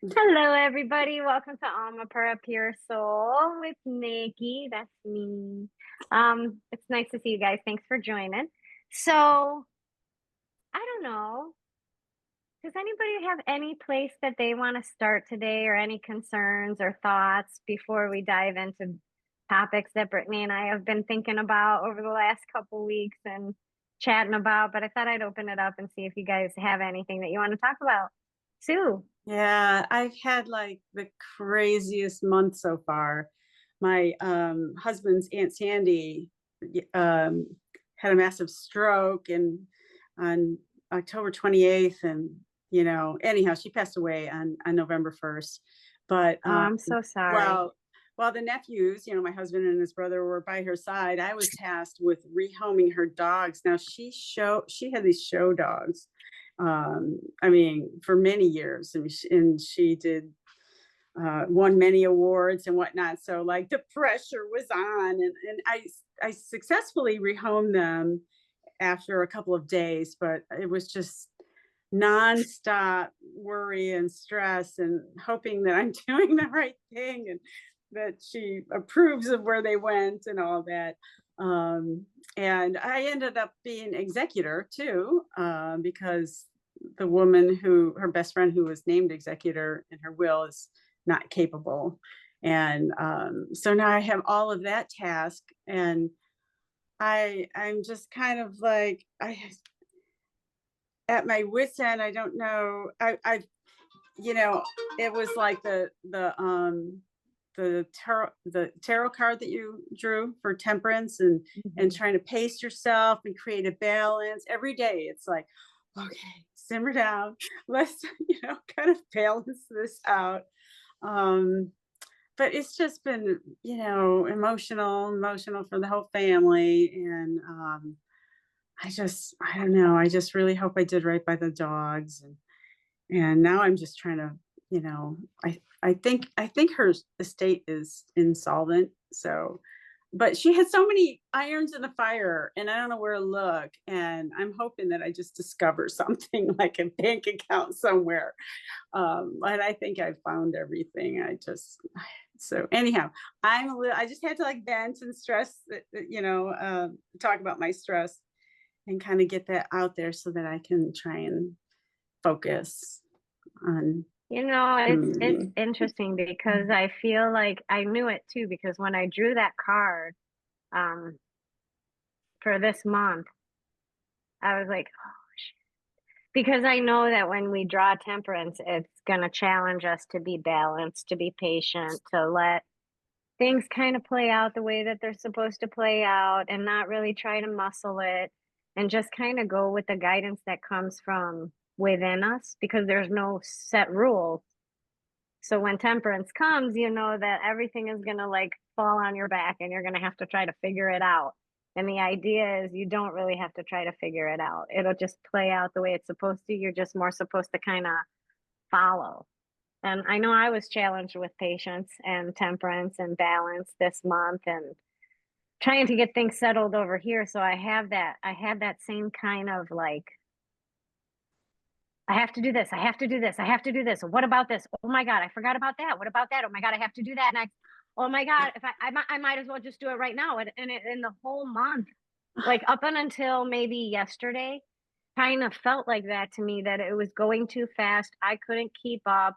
Hello, everybody. Welcome to Alma per a Pure Soul with Nikki. That's me. it's nice to see you guys. Thanks for joining. So, I don't know. Does anybody have any place that they want to start today or any concerns or thoughts before we dive into topics that Brittany and I have been thinking about over the last couple weeks and chatting about? But I thought I'd open it up and see if you guys have anything that you want to talk about. Sue. Yeah, I've had like the craziest month so far. My husband's Aunt Sandy um, had a massive stroke and on October 28th, and anyhow, she passed away on November 1st. But Oh, I'm so sorry. while while the nephews, my husband and his brother were by her side, I was tasked with rehoming her dogs. Now she had these show dogs, I mean, for many years, and she did won many awards and whatnot. So like the pressure was on, and I successfully rehomed them after a couple of days, but it was just nonstop worry and stress and hoping that I'm doing the right thing and that she approves of where they went and all that. And I ended up being executor too, because the woman who her best friend who was named executor in her will is not capable. And so now I have all of that task, and I'm just kind of like I at my wits end. I don't know. It was like the tarot card that you drew for temperance, and Mhm. trying to pace yourself and create a balance every day. It's like, okay, simmer down. Let's kind of balance this out. Um, but it's just been emotional for the whole family, and I don't know. I just really hope I did right by the dogs, and now I'm just trying to, you know, I think her estate is insolvent. So, but she had so many irons in the fire, and I don't know where to look. And I'm hoping that I just discover something like a bank account somewhere. And I think I found everything. So anyhow, I just had to like vent and stress, talk about my stress and kind of get that out there so that I can try and focus on. It's mm, interesting because I feel like I knew it too because when I drew that card um for this month, I was like, oh, because I know that when we draw temperance, it's gonna challenge us to be balanced, to be patient, to let things kind of play out the way that they're supposed to play out and not really try to muscle it and just kind of go with the guidance that comes from within us because there's no set rules. So when temperance comes, you know that everything is going to like fall on your back and you're going to have to try to figure it out. And the idea is you don't really have to try to figure it out. It'll just play out the way it's supposed to. You're just more supposed to kind of follow. And I know I was challenged with patience and temperance and balance this month and trying to get things settled over here. So I had that same kind of like I have to do this. I have to do this. I have to do this. What about this? Oh my God, I forgot about that. What about that? Oh my God, I have to do that. Oh my God, if I might as well just do it right now. In the whole month, like up and until maybe yesterday, kind of felt like that to me that it was going too fast. I couldn't keep up.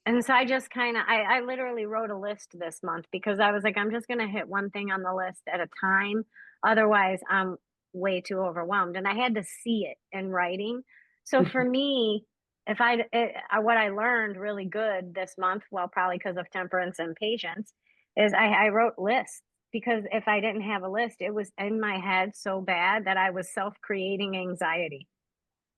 And so I just I literally wrote a list this month because I was like, I'm just going to hit one thing on the list at a time. Otherwise, I'm way too overwhelmed. And I had to see it in writing. So for me, what I learned really good this month, well, probably because of temperance and patience, is I wrote lists because if I didn't have a list, it was in my head so bad that I was self creating anxiety.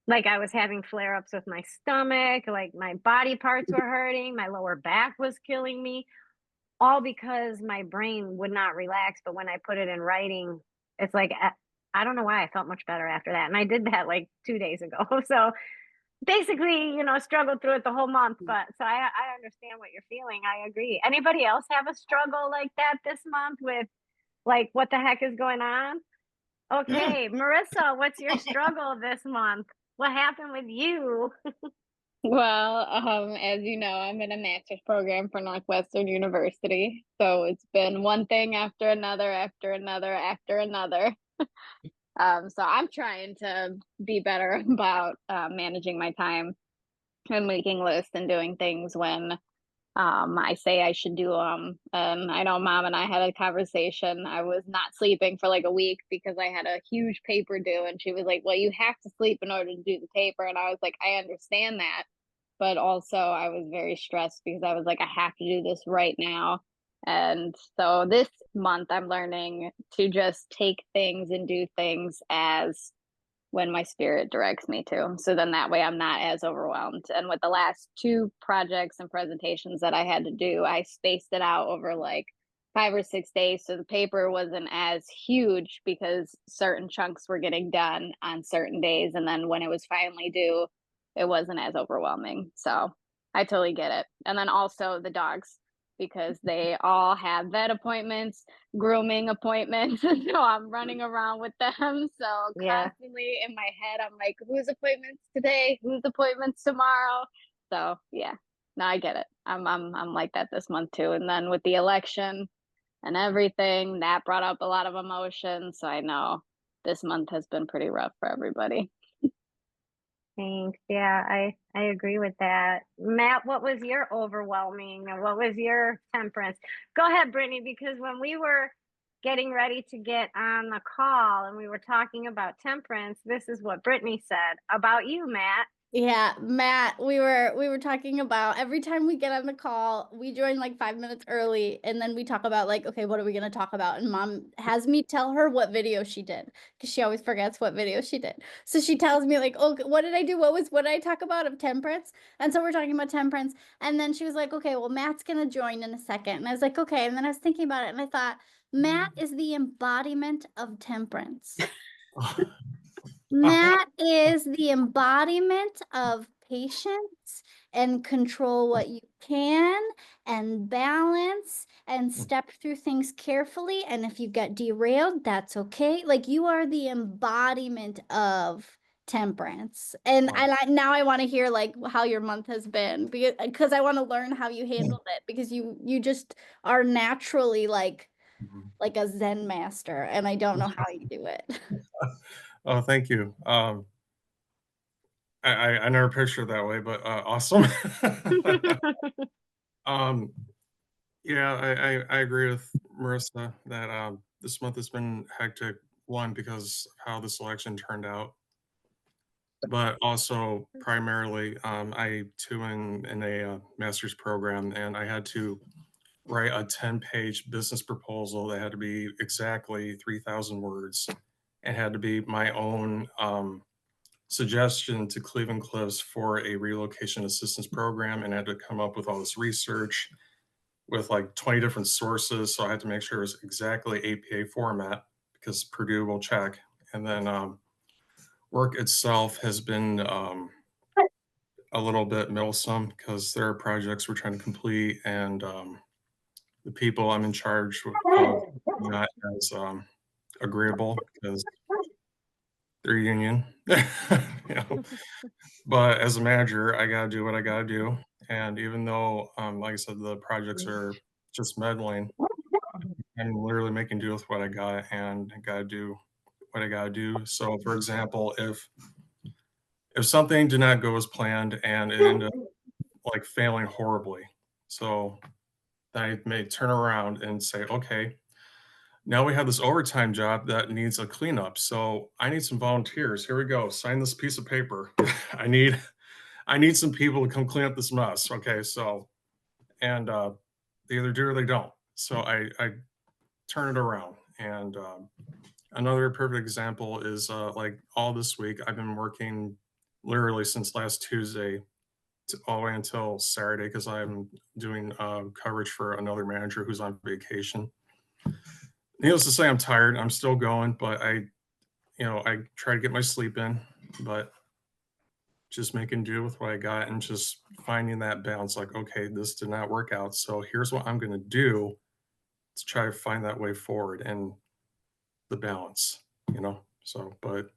Like I was having flare ups with my stomach, like my body parts were hurting, my lower back was killing me, all because my brain would not relax. But when I put it in writing, it's like, I don't know why I felt much better after that. And I did that like 2 days ago. So basically, struggled through it the whole month. But so I understand what you're feeling. I agree. Anybody else have a struggle like that this month with like, what the heck is going on? Okay, Marissa, what's your struggle this month? What happened with you? Well, as you know, I'm in a master's program for Northwestern University, so it's been one thing after another, after another, after another. So I'm trying to be better about managing my time and making lists and doing things when I say I should do them. And I know mom and I had a conversation. I was not sleeping for like a week because I had a huge paper due, and she was like, "Well, you have to sleep in order to do the paper." And I was like, "I understand that." But also, I was very stressed because I was like, "I have to do this right now." And so this month, I'm learning to just take things and do things as when my spirit directs me to. So then that way I'm not as overwhelmed. And with the last two projects and presentations that I had to do, I spaced it out over like 5 or 6 days. So the paper wasn't as huge because certain chunks were getting done on certain days. And then when it was finally due, it wasn't as overwhelming. So I totally get it. And then also the dogs, because they all have vet appointments, grooming appointments. So I'm running around with them. So Yeah. constantly in my head, I'm like, whose appointments today? Whose appointments tomorrow? So yeah, no, I get it. I'm like that this month too. And then with the election and everything, that brought up a lot of emotions. So I know this month has been pretty rough for everybody. Thanks. Yeah, I agree with that. Matt, what was your overwhelming and what was your temperance? Go ahead, Brittany, because when we were getting ready to get on the call and we were talking about temperance, this is what Brittany said about you, Matt. Yeah, Matt, we were talking about every time we get on the call, we join like 5 minutes early and then we talk about like, okay, what are we gonna talk about? And mom has me tell her what video she did because she always forgets what video she did. So she tells me like, oh, what did I do? What did I talk about of temperance? And so we're talking about temperance. And then she was like, okay, well, Matt's gonna join in a second. And I was like, okay. And then I was thinking about it and I thought, Matt is the embodiment of temperance. Matt is the embodiment of patience and control what you can and balance and step through things carefully. And if you get derailed, that's okay. Like you are the embodiment of temperance. And Wow. now I want to hear like how your month has been because I want to learn how you handled it because you just are naturally Mhm. like a Zen master and I don't know how you do it. Oh, thank you. I never pictured it that way, but awesome. um, yeah, I agree with Marissa that this month has been hectic. One, because of how this election turned out, but also primarily, I too in a master's program, and I had to write a 10-page business proposal that had to be exactly 3,000 words and had to be my own suggestion to Cleveland Cliffs for a relocation assistance program, and I had to come up with all this research with like 20 different sources. So I had to make sure it was exactly APA format because Purdue will check. And then work itself has been a little bit meddlesome because there are projects we're trying to complete, and the people I'm in charge of not as agreeable because they're union. You know, but as a manager, I gotta do what I gotta do. And even though, like I said, the projects are just meddling, I'm literally making do with what I got and gotta do what I gotta do. So, for example, if something did not go as planned and it ended up like failing horribly, so I may turn around and say, okay, now we have this overtime job that needs a cleanup. So I need some volunteers. Here we go. Sign this piece of paper. I need I need some people to come clean up this mess. Okay, so and they either do or they don't. So I turn it around. And another perfect example is like all this week I've been working literally since last Tuesday all the way until Saturday because I'm doing coverage for another manager who's on vacation. Needless to say, I'm tired. I'm still going, but I try to get my sleep in, but just making do with what I got and just finding that balance. Like, okay, this did not work out. So here's what I'm going to do to try to find that way forward and the balance, you know? So, but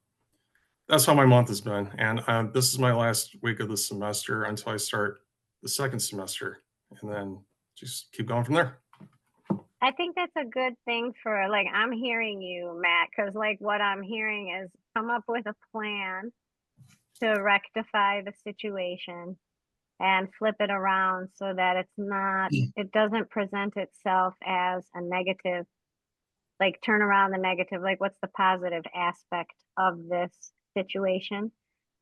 that's how my month has been. And this is my last week of the semester until I start the second semester, and then just keep going from there. I think that's a good thing for, like, I'm hearing you, Matt, because like what I'm hearing is come up with a plan to rectify the situation and flip it around so that it's not, it doesn't present itself as a negative, like turn around the negative, like what's the positive aspect of this situation?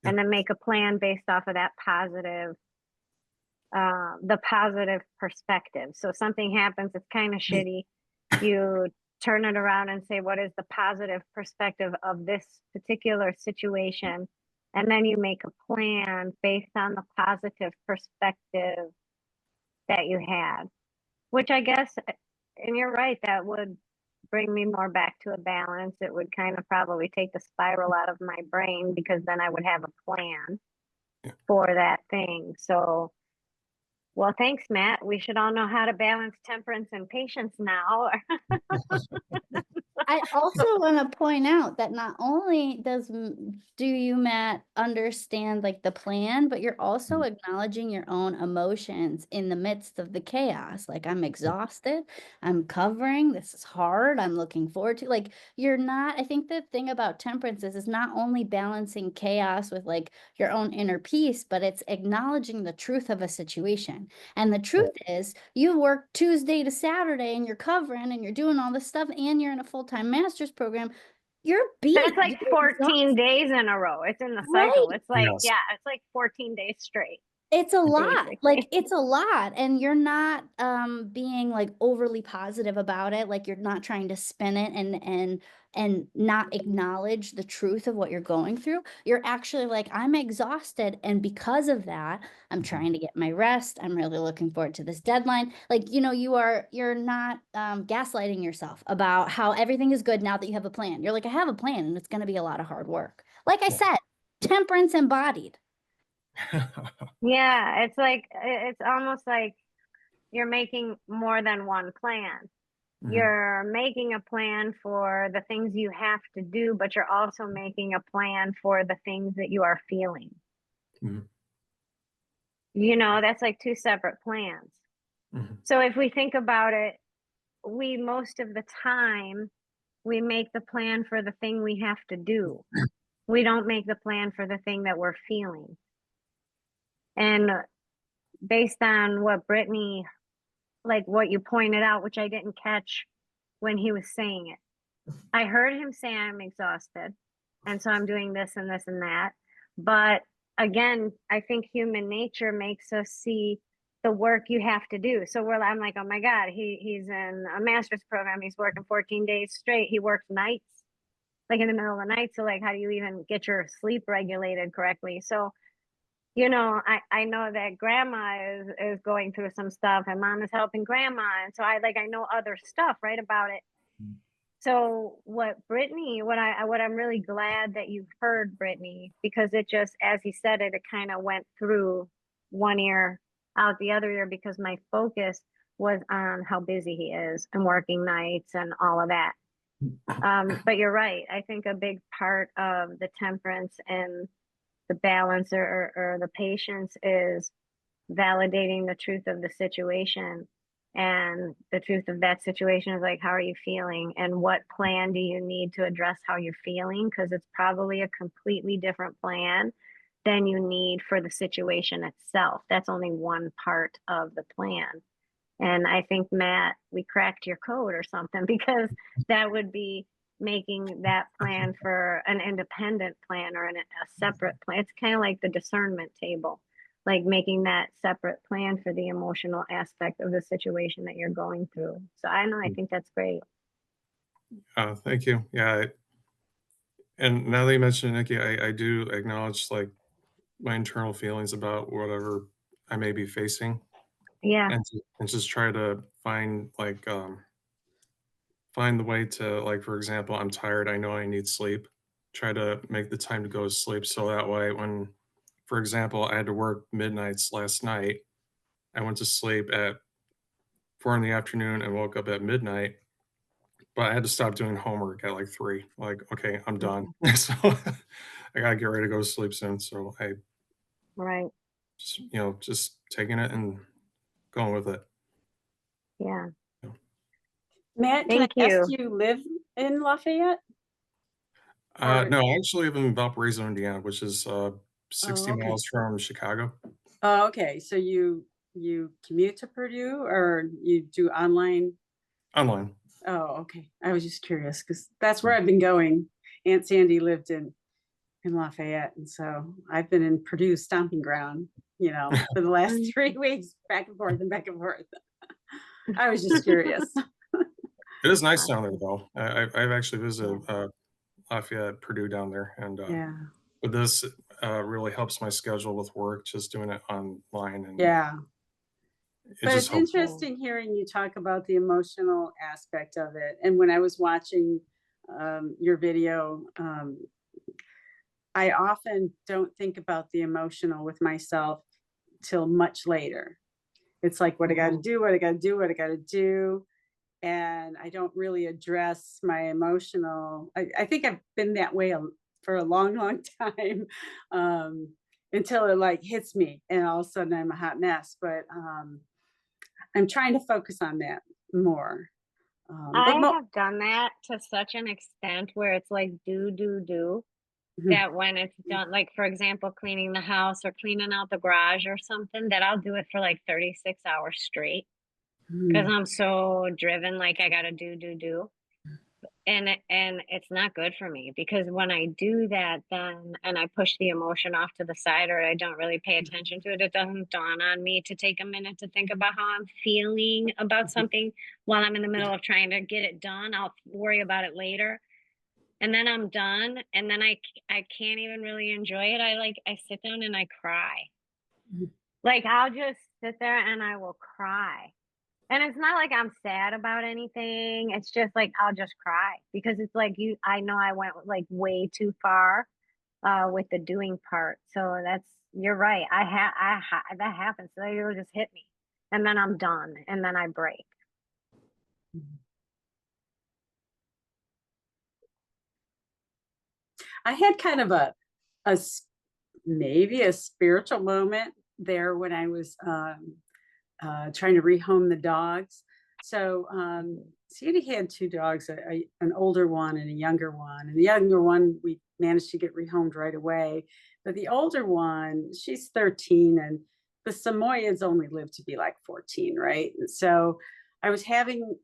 And then make a plan based off of that positive, the positive perspective. So something happens, it's kind of shitty. You turn it around and say, what is the positive perspective of this particular situation? And then you make a plan based on the positive perspective that you had, which I guess, and you're right, that would bring me more back to a balance. It would kind of probably take the spiral out of my brain because then I would have a plan for that thing. So, well, thanks, Matt. We should all know how to balance temperance and patience now. I also want to point out that not only do you, Matt, understand like the plan, but you're also acknowledging your own emotions in the midst of the chaos. Like, I'm exhausted, I'm covering, this is hard, I'm looking forward to, like, you're not, I think the thing about temperance is not only balancing chaos with like your own inner peace, but it's acknowledging the truth of a situation. And the truth is, you work Tuesday to Saturday and you're covering and you're doing all this stuff and you're in a full-time master's program. You're beat. That's like 14 days in a row. It's in the cycle. Right. It's like, Yes. yeah, it's like 14 days straight. It's a lot. Basically. Like, it's a lot. And you're not being like overly positive about it. Like, you're not trying to spin it and not acknowledge the truth of what you're going through. You're actually like, I'm exhausted, and because of that, I'm trying to get my rest. I'm really looking forward to this deadline. Like, you know, you're not gaslighting yourself about how everything is good now that you have a plan. You're like, I have a plan and it's going to be a lot of hard work. Like I said, temperance embodied. Yeah, it's like, it's almost like you're making more than one plan. You're making a plan for the things you have to do, but you're also making a plan for the things that you are feeling. You know, that's like two separate plans. So if we think about it, we most of the time, we make the plan for the thing we have to do. We don't make the plan for the thing that we're feeling. And based on what Brittany, like what you pointed out, which I didn't catch when he was saying it. I heard him say I'm exhausted, and so I'm doing this and this and that. But again, I think human nature makes us see the work you have to do. So I'm like, oh my God, he's in a master's program. He's working 14 days straight. He works nights, like in the middle of the night. So like, how do you even get your sleep regulated correctly? So, you know, I know that grandma is going through some stuff and mom is helping grandma. And so I know other stuff, right, about it. So what I'm really glad that you heard, Brittany, because it just, as he said it kind of went through one ear out the other ear, because my focus was on how busy he is and working nights and all of that. But you're right. I think a big part of the temperance and the balance or the patience is validating the truth of the situation. And the truth of that situation is like, how are you feeling? And what plan do you need to address how you're feeling? Because it's probably a completely different plan than you need for the situation itself. That's only one part of the plan. And I think, Matt, we cracked your code or something, because that would be making that plan for an independent plan or a separate plan. It's kind of like the discernment table, like making that separate plan for the emotional aspect of the situation that you're going through. So I think that's great. Thank you. Yeah. And now that you mentioned it, Nikki, I do acknowledge like my internal feelings about whatever I may be facing. Yeah. And just try to find find the way to, like, for example, I'm tired, I know I need sleep. Try to make the time to go to sleep so that way when, for example, I had to work midnights last night, I went to sleep at 4 in the afternoon and woke up at midnight, but I had to stop doing homework at like 3. Like, okay, I'm done. So I gotta get ready to go to sleep soon. So I Right. just, just taking it and going with it. Yeah. Matt, can I Thank ask, you. do you live in Lafayette? Or- No, I actually live in Valparaiso, Indiana, which is 60 okay. miles from Chicago. Oh, okay. So you commute to Purdue or you do online? Online. Oh, okay. I was just curious because that's where I've been going. Aunt Sandy lived in Lafayette, and so I've been in Purdue stomping ground, for the last 3 weeks, back and forth and back and forth. I was just curious. It is nice down there, though. I've actually visited Lafayette, Purdue down there, and Yeah. but this really helps my schedule with work, just doing it online, and Yeah. it But just it's helps. interesting hearing you talk about the emotional aspect of it. And when I was watching your video, I often don't think about the emotional with myself till much later. It's like, what I got to do, what I got to do, what I got to do. And I don't really address my emotional. I think I've been that way for a long, long time, until it like hits me and all of a sudden I'm a hot mess. But I'm trying to focus on that more. I have done that to such an extent where it's like do, that when it's done, like for example, cleaning the house or cleaning out the garage or something, that I'll do it for like 36 hours straight because I'm so driven, like I gotta do. And it's not good for me because when I do that, then and I push the emotion off to the side or I don't really pay attention to it, it doesn't dawn on me to take a minute to think about how I'm feeling about something while I'm in the middle of trying to get it done. I'll worry about it later. And then I'm done and then I can't even really enjoy it. I sit down and I cry. Like I'll just sit there and I will cry. And it's not like I'm sad about anything. It's just like I'll just cry because it's like I know I went like way too far with the doing part. So you're right. That happens. So it'll just hit me. And then I'm done and then I break. I had kind of maybe a spiritual moment there when I was trying to rehome the dogs. So Sandy had two dogs, an older one and a younger one. And the younger one, we managed to get rehomed right away. But the older one, she's 13 and the Samoyeds only live to be like 14, right? And so I was having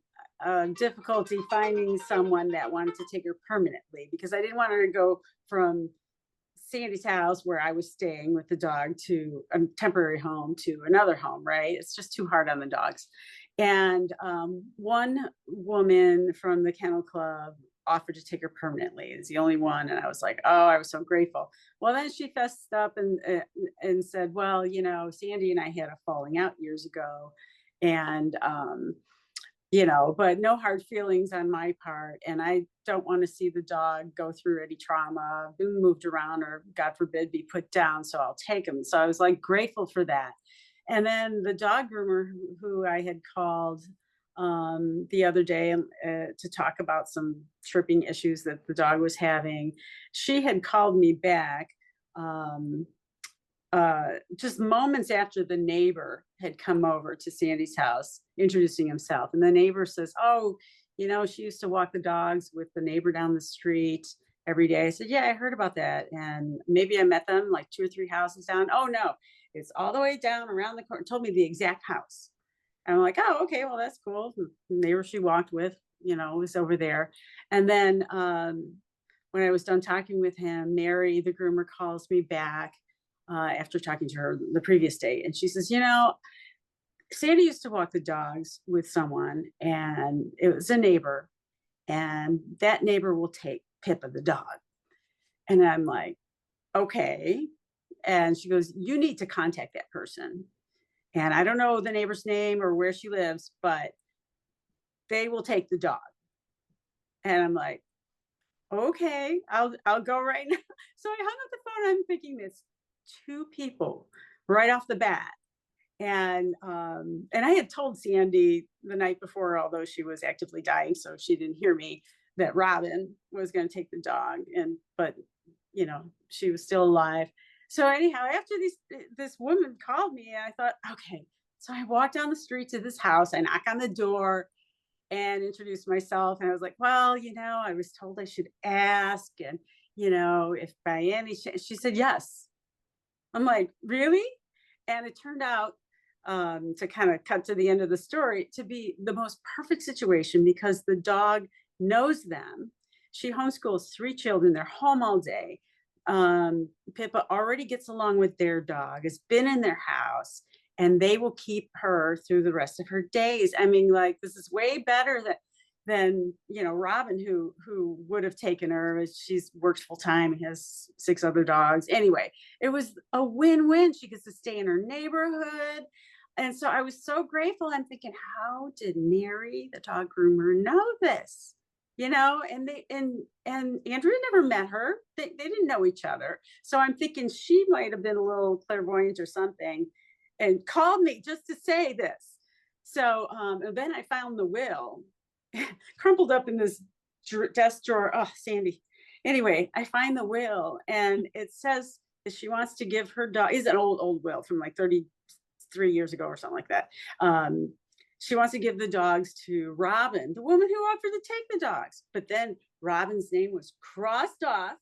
difficulty finding someone that wanted to take her permanently because I didn't want her to go from Sandy's house where I was staying with the dog to a temporary home to another home, right? It's just too hard on the dogs. And one woman from the kennel club offered to take her permanently. It's the only one. And I was like, oh, I was so grateful. Well, then she fessed up and said, well, Sandy and I had a falling out years ago. And but no hard feelings on my part. And I don't want to see the dog go through any trauma, be moved around, or God forbid, be put down. So I'll take him. So I was like grateful for that. And then the dog groomer who I had called the other day to talk about some tripping issues that the dog was having, she had called me back just moments after the neighbor had come over to Sandy's house, introducing himself. And the neighbor says, oh, she used to walk the dogs with the neighbor down the street every day. I said, yeah, I heard about that. And maybe I met them like 2 or 3 houses down. Oh, no, it's all the way down around the corner. Told me the exact house. And I'm like, oh, okay, well, that's cool. The neighbor she walked with, was over there. And then when I was done talking with him, Mary, the groomer, calls me back after talking to her the previous day. And she says, Sandy used to walk the dogs with someone and it was a neighbor and that neighbor will take Pippa the dog. And I'm like, okay. And she goes, you need to contact that person. And I don't know the neighbor's name or where she lives, but they will take the dog. And I'm like, okay, I'll go right now. So I hung up the phone. I'm thinking it's 2 people right off the bat. And I had told Sandy the night before, although she was actively dying, so she didn't hear me, that Robin was going to take the dog. But you know, she was still alive. So anyhow, after this woman called me, I thought, okay. So I walked down the street to this house. I knock on the door and introduced myself. And I was like, well, you know, I was told I should ask, and, you know, if by any chance, she said yes. I'm like, really? And it turned out, to kind of cut to the end of the story, to be the most perfect situation because the dog knows them. She homeschools 3 children. They're home all day. Pippa already gets along with their dog, has been in their house, and they will keep her through the rest of her days. I mean, like, this is way better than you know, Robin, who would have taken her. She's works full time and has 6 other dogs. Anyway, it was a win-win. She gets to stay in her neighborhood. And so I was so grateful. I'm thinking, how did Mary, the dog groomer, know this? You know, and Andrea never met her. They didn't know each other. So I'm thinking she might have been a little clairvoyant or something and called me just to say this. So and then I found the will crumpled up in this desk drawer. Oh, Sandy. Anyway, I find the will, and it says that she wants to give her dog, is an old will from like 33 years ago or something like that. She wants to give the dogs to Robin, the woman who offered to take the dogs. But then Robin's name was crossed off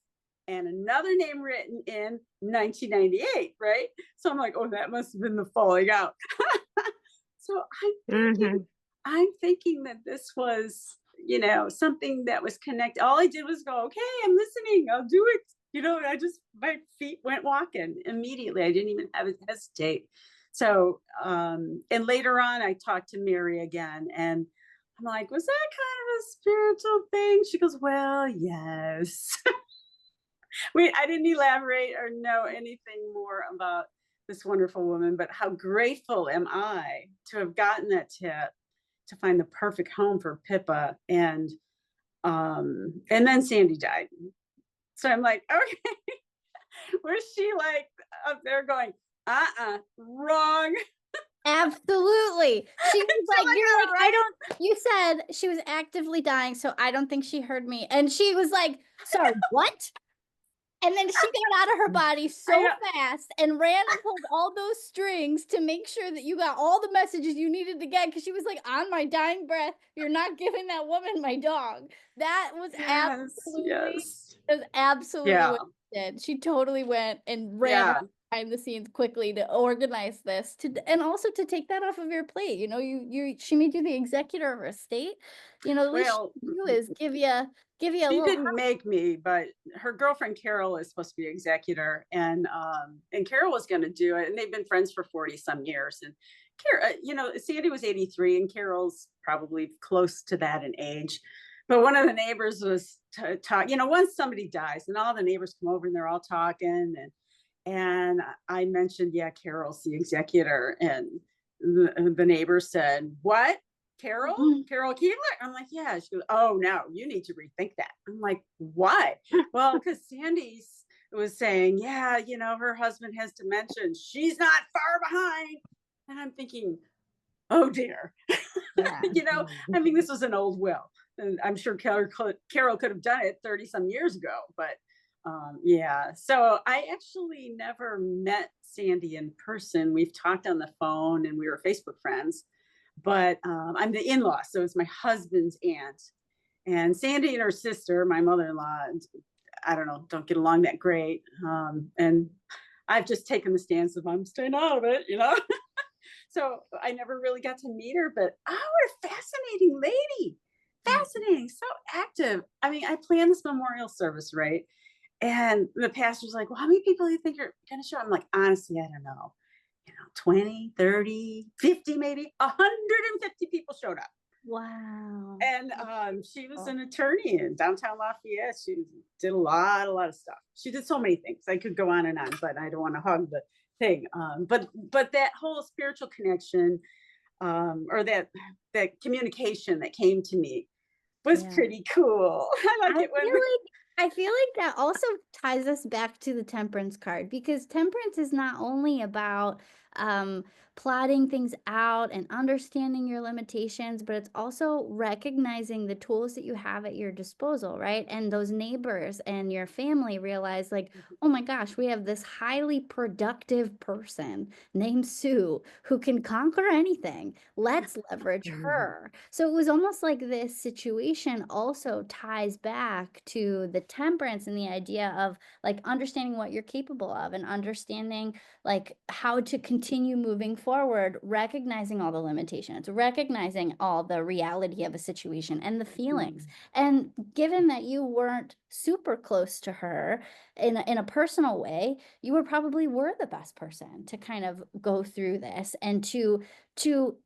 and another name written in 1998, right? So I'm like, oh, that must have been the falling out. So I'm thinking that this was, you know, something that was connected. All I did was go, okay, I'm listening. I'll do it. You know, my feet went walking immediately. I didn't even have to hesitate. So, and later on, I talked to Mary again, and I'm like, was that kind of a spiritual thing? She goes, well, yes. I didn't elaborate or know anything more about this wonderful woman, but how grateful am I to have gotten that tip to find the perfect home for Pippa. And then Sandy died. So I'm like, okay, was she like up there going, wrong? Absolutely. She was So like, you're like, I don't, you said she was actively dying, so I don't think she heard me. And she was like, sorry, what? And then she got out of her body so fast and ran and pulled all those strings to make sure that you got all the messages you needed to get. Because she was like, on my dying breath, you're not giving that woman my dog. That was absolutely what she did. She totally went and ran behind the scenes quickly to organize this and also to take that off of your plate. You know, she made you the executor of her estate. You know, the least she can do is give you a she little. Didn't make me, but her girlfriend Carol is supposed to be executor, and Carol was going to do it, and they've been friends for 40 some years. And Carol, you know, Sandy was 83, and Carol's probably close to that in age. But one of the neighbors was talking. You know, once somebody dies, and all the neighbors come over and they're all talking, and I mentioned, yeah, Carol's the executor, and the neighbor said, what? Carol Keebler? I'm like, yeah. She goes, oh, no, you need to rethink that. I'm like, why? Well, because Sandy was saying, yeah, you know, her husband has dementia. She's not far behind. And I'm thinking, oh, dear. You know, I mean, this was an old will. And I'm sure Carol could have done it 30 some years ago. But yeah, so I actually never met Sandy in person. We've talked on the phone and we were Facebook friends. But I'm the in-law, so it's my husband's aunt. And Sandy and her sister, my mother-in-law, I don't know, don't get along that great. And I've just taken the stance of I'm staying out of it, you know. So I never really got to meet her, but what a fascinating lady. Fascinating, so active. I mean, I planned this memorial service, right? And the pastor's like, well, how many people do you think you're going to show? I'm like, honestly, I don't know. 20, 30, 50, maybe 150 people showed up. Wow. And she was an attorney in downtown Lafayette. She did a lot of stuff. She did so many things. I could go on and on, but I don't want to hug the thing. But that whole spiritual connection or that communication that came to me was pretty cool. I feel like that also ties us back to the temperance card, because temperance is not only about plotting things out and understanding your limitations, but it's also recognizing the tools that you have at your disposal, right? And those neighbors and your family realize, like, oh my gosh, we have this highly productive person named Sue who can conquer anything. Let's leverage her. So it was almost like this situation also ties back to the temperance and the idea of like understanding what you're capable of and understanding like how to continue moving forward, recognizing all the limitations, recognizing all the reality of a situation and the feelings. And given that you weren't super close to her in a personal way, you were the best person to kind of go through this and to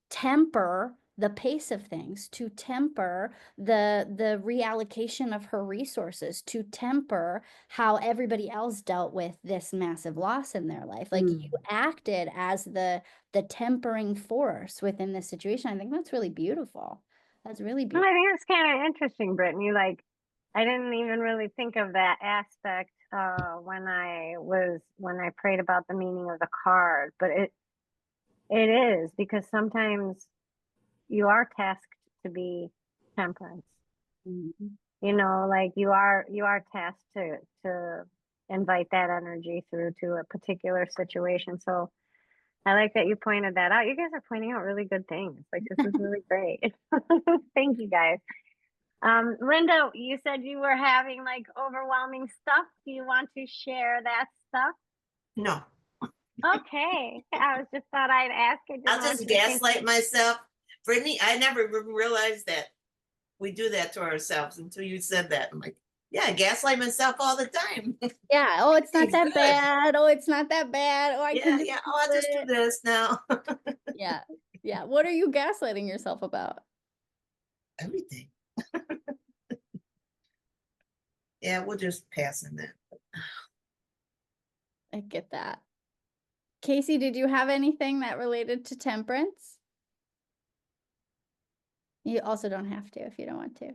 temper the pace of things, to temper the reallocation of her resources, to temper how everybody else dealt with this massive loss in their life. Like you acted as the tempering force within this situation. I think that's really beautiful. That's really Well, beautiful. I think it's kind of interesting, Brittany. Like, I didn't even really think of that aspect when I prayed about the meaning of the card, but it is because sometimes you are tasked to be temperance. You know, like you are tasked to invite that energy through to a particular situation. So I like that you pointed that out. You guys are pointing out really good things. Like this is really great. Thank you guys. Linda, you said you were having like overwhelming stuff. Do you want to share that stuff? No, Okay. I was just thought I'd ask. I didn't I'll want just you to think- gaslight myself. Brittany, I never even realized that we do that to ourselves until you said that. I'm like, yeah, I gaslight myself all the time. Yeah. Oh, it's not It's that good. bad. Oh, it's not that bad. Oh, I Yeah, can yeah. Oh, I'll just do it. this now. Yeah. Yeah. What are you gaslighting yourself about? Everything. Yeah, we'll just pass on that. I get that. Casey, did you have anything that related to temperance? You also don't have to if you don't want to.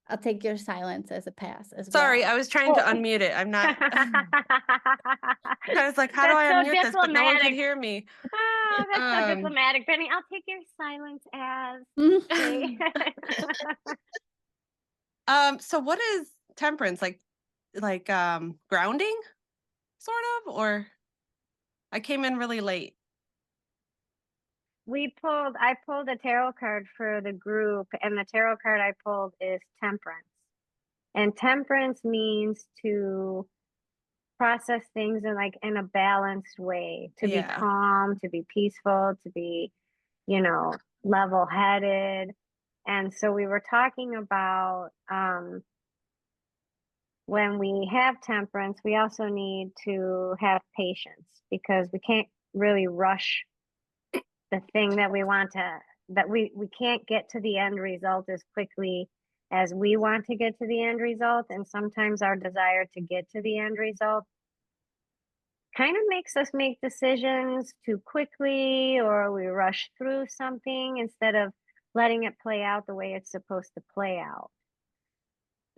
I'll take your silence as a pass as well. Sorry, I was trying to Oh. unmute it. I'm not. I was like, how do I That's so unmute this? But no one can diplomatic. hear me. Oh, that's so diplomatic, Benny. I'll take your silence as. Okay. So what is temperance? Like grounding, sort of? Or I came in really late. I pulled a tarot card for the group, and the tarot card I pulled is temperance. And temperance means to process things in a balanced way, to be calm, to be peaceful, to be, level-headed. And so we were talking about when we have temperance, we also need to have patience because we can't really rush the thing that we want that we can't get to the end result as quickly as we want to get to the end result. And sometimes our desire to get to the end result kind of makes us make decisions too quickly, or we rush through something instead of letting it play out the way it's supposed to play out.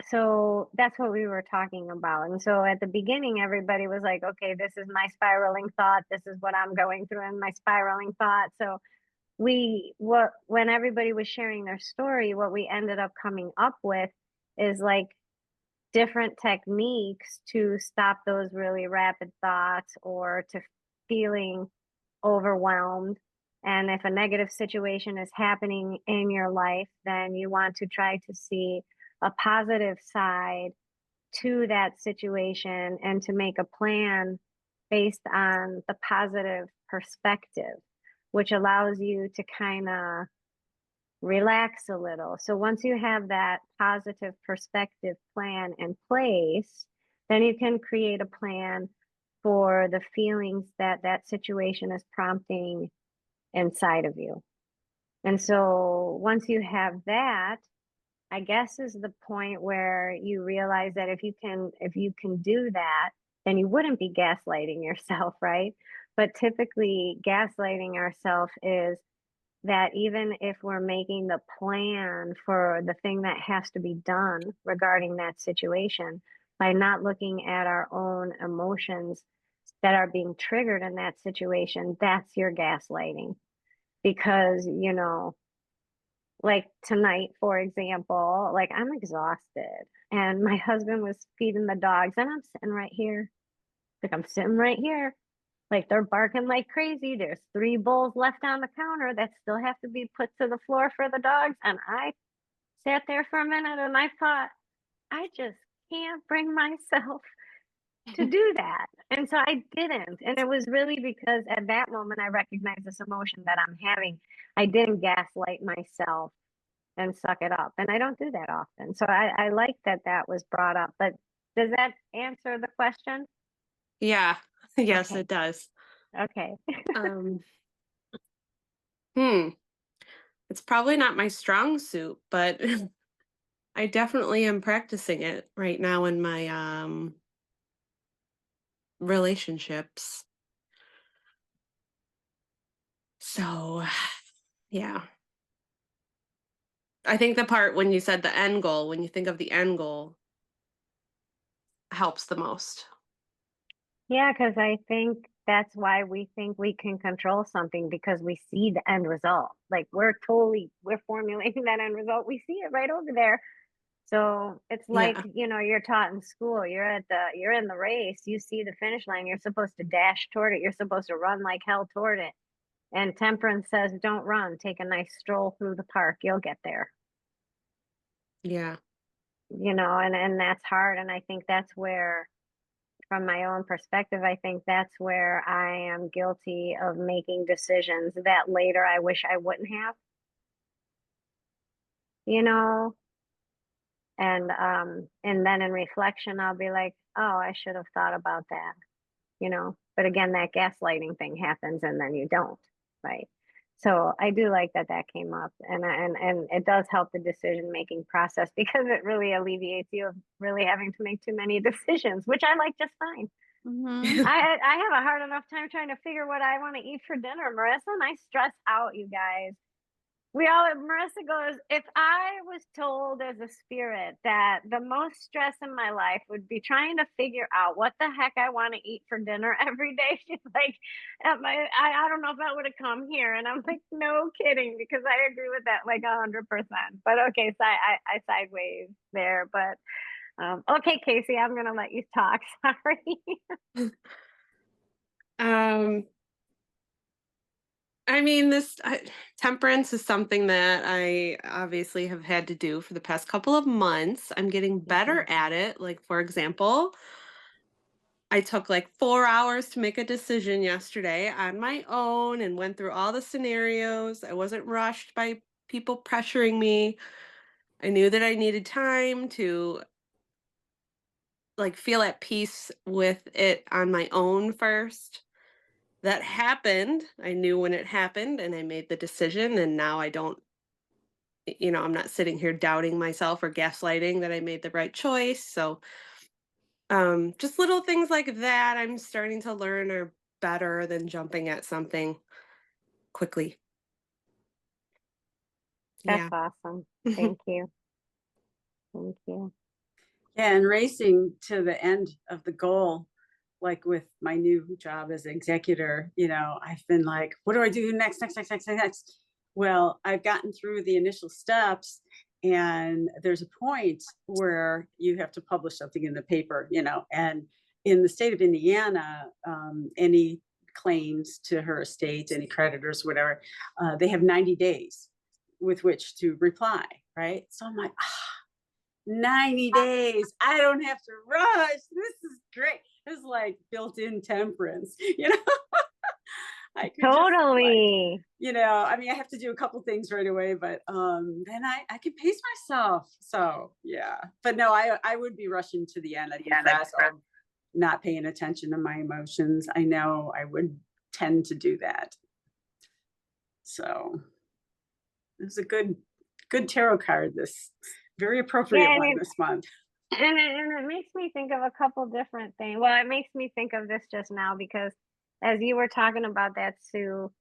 So that's what we were talking about. And so at the beginning, everybody was like, okay, this is my spiraling thought. This is what I'm going through in my spiraling thought. So when everybody was sharing their story, what we ended up coming up with is like different techniques to stop those really rapid thoughts or to feeling overwhelmed. And if a negative situation is happening in your life, then you want to try to see a positive side to that situation and to make a plan based on the positive perspective, which allows you to kind of relax a little. So once you have that positive perspective plan in place, then you can create a plan for the feelings that that situation is prompting inside of you. And so once you have that, I guess is the point where you realize that if you can do that, then you wouldn't be gaslighting yourself, right? But typically gaslighting ourselves is that even if we're making the plan for the thing that has to be done regarding that situation, by not looking at our own emotions that are being triggered in that situation, that's your gaslighting. Because, you know, like tonight, for example, like I'm exhausted and my husband was feeding the dogs and I'm sitting right here. Like I'm sitting right here. Like they're barking like crazy. There's 3 bowls left on the counter that still have to be put to the floor for the dogs. And I sat there for a minute and I thought, I just can't bring myself to do that. And so I didn't. And it was really because at that moment I recognized this emotion that I'm having. I didn't gaslight myself and suck it up. And I don't do that often. So I like that that was brought up. But does that answer the question? Yeah. Yes, Okay. it does. Okay. Um, hmm. It's probably not my strong suit, but I definitely am practicing it right now in my relationships. So, yeah. I think the part when you said the end goal, when you think of the end goal, helps the most. Yeah, because I think that's why we think we can control something because we see the end result. Like we're formulating that end result. We see it right over there. So it's like, Yeah. you know, you're taught in school, you're in the race, you see the finish line, you're supposed to dash toward it, you're supposed to run like hell toward it. And temperance says, don't run, take a nice stroll through the park, you'll get there. Yeah. You know, and that's hard. And I think that's where, from my own perspective, I think that's where I am guilty of making decisions that later I wish I wouldn't have, you know, and then in reflection I'll be like, oh, I should have thought about that, you know. But again, that gaslighting thing happens and then you don't, right? So I do like that that came up, and it does help the decision making process because it really alleviates you of really having to make too many decisions, which I like just fine. Mhm. I have a hard enough time trying to figure what I want to eat for dinner, Marissa, and I stress out, you guys. Marissa goes, if I was told as a spirit that the most stress in my life would be trying to figure out what the heck I want to eat for dinner every day, she's like, I don't know if that would have come here. And I'm like, no kidding, because I agree with that like 100%. But okay, so I sideways there. But okay, Casey, I'm going to let you talk. Sorry. I mean, temperance is something that I obviously have had to do for the past couple of months. I'm getting better at it. Like, for example, I took like 4 hours to make a decision yesterday on my own and went through all the scenarios. I wasn't rushed by people pressuring me. I knew that I needed time to like feel at peace with it on my own first. That happened. I knew when it happened and I made the decision, and now I don't, I'm not sitting here doubting myself or gaslighting that I made the right choice. So just little things like that I'm starting to learn are better than jumping at something quickly. That's Yeah. awesome. Thank you. Thank you. Yeah, and racing to the end of the goal, like with my new job as executor, I've been like, what do I do next? Well, I've gotten through the initial steps, and there's a point where you have to publish something in the paper, and in the state of Indiana, any claims to her estate, any creditors, whatever, they have 90 days with which to reply, right? So I'm like, 90 days. I don't have to rush. This is great. It's like built-in temperance, I could Totally. I mean, I have to do a couple things right away, but then I can pace myself. So yeah. But no, I would be rushing to the end. I confess, or not paying attention to my emotions. I know I would tend to do that. So it was a good tarot card, this very appropriate one this month. And it makes me think of a couple different things. Well, it makes me think of this just now because as you were talking about that, Sue,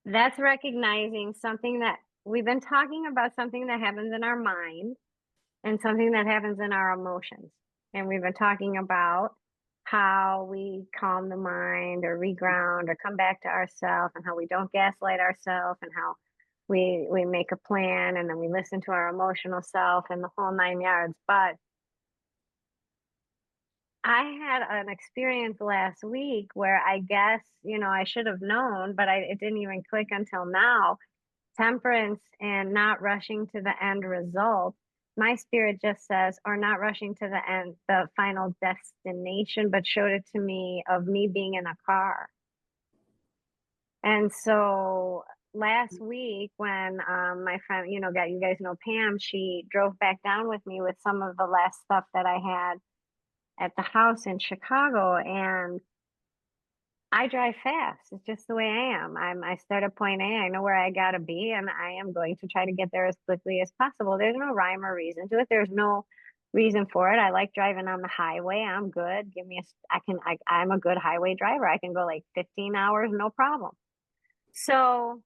that's recognizing something that we've been talking about, something that happens in our mind and something that happens in our emotions. And we've been talking about how we calm the mind or reground or come back to ourselves, and how we don't gaslight ourselves, and how we make a plan and then we listen to our emotional self and the whole 9 yards. But I had an experience last week where I guess, I should have known, but it didn't even click until now. Temperance and not rushing to the end result. My spirit just says, or not rushing to the end, the final destination, but showed it to me of me being in a car. And so last week when my friend, you guys know Pam, she drove back down with me with some of the last stuff that I had at the house in Chicago, and I drive fast. It's just the way I am. I start at point A. I know where I gotta be, and I am going to try to get there as quickly as possible. There's no rhyme or reason to it. There's no reason for it. I like driving on the highway. I'm good. I'm a good highway driver. I can go like 15 hours, no problem. So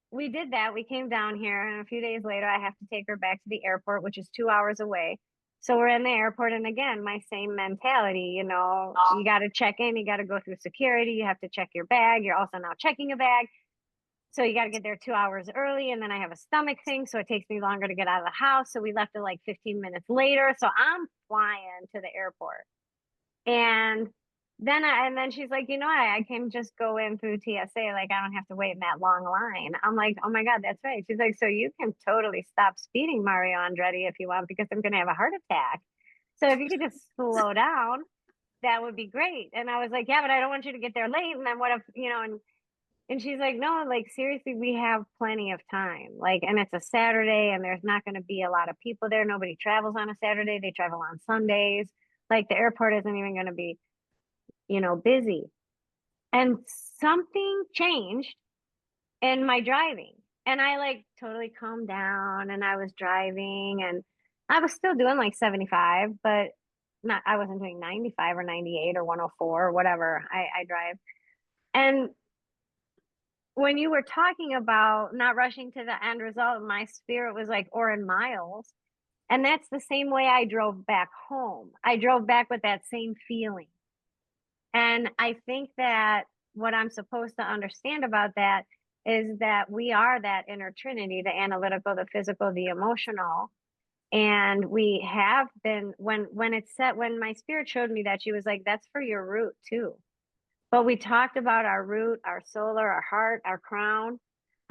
we did that. We came down here, and a few days later, I have to take her back to the airport, which is 2 hours away. So we're in the airport, and again, my same mentality, you got to check in, you got to go through security, you have to check your bag. You're also now checking a bag. So you got to get there 2 hours early, and then I have a stomach thing, so it takes me longer to get out of the house. So we left it like 15 minutes later. So I'm flying to the airport. And then she's like, I can just go in through TSA. Like, I don't have to wait in that long line. I'm like, oh my God, that's right. She's like, so you can totally stop speeding, Mario Andretti, if you want, because I'm going to have a heart attack. So if you could just slow down, that would be great. And I was like, yeah, but I don't want you to get there late. And then what if, and she's like, no, like, seriously, we have plenty of time. Like, and it's a Saturday, and there's not going to be a lot of people there. Nobody travels on a Saturday. They travel on Sundays. Like, the airport isn't even going to be, busy. And something changed in my driving. And I like totally calmed down, and I was driving, and I was still doing like 75, but I wasn't doing 95 or 98 or 104 or whatever I drive. And when you were talking about not rushing to the end result, my spirit was like, or in miles. And that's the same way I drove back home. I drove back with that same feeling. And I think that what I'm supposed to understand about that is that we are that inner trinity, the analytical, the physical, the emotional. And we have been, when my spirit showed me that, she was like, that's for your root too. But we talked about our root, our solar, our heart, our crown,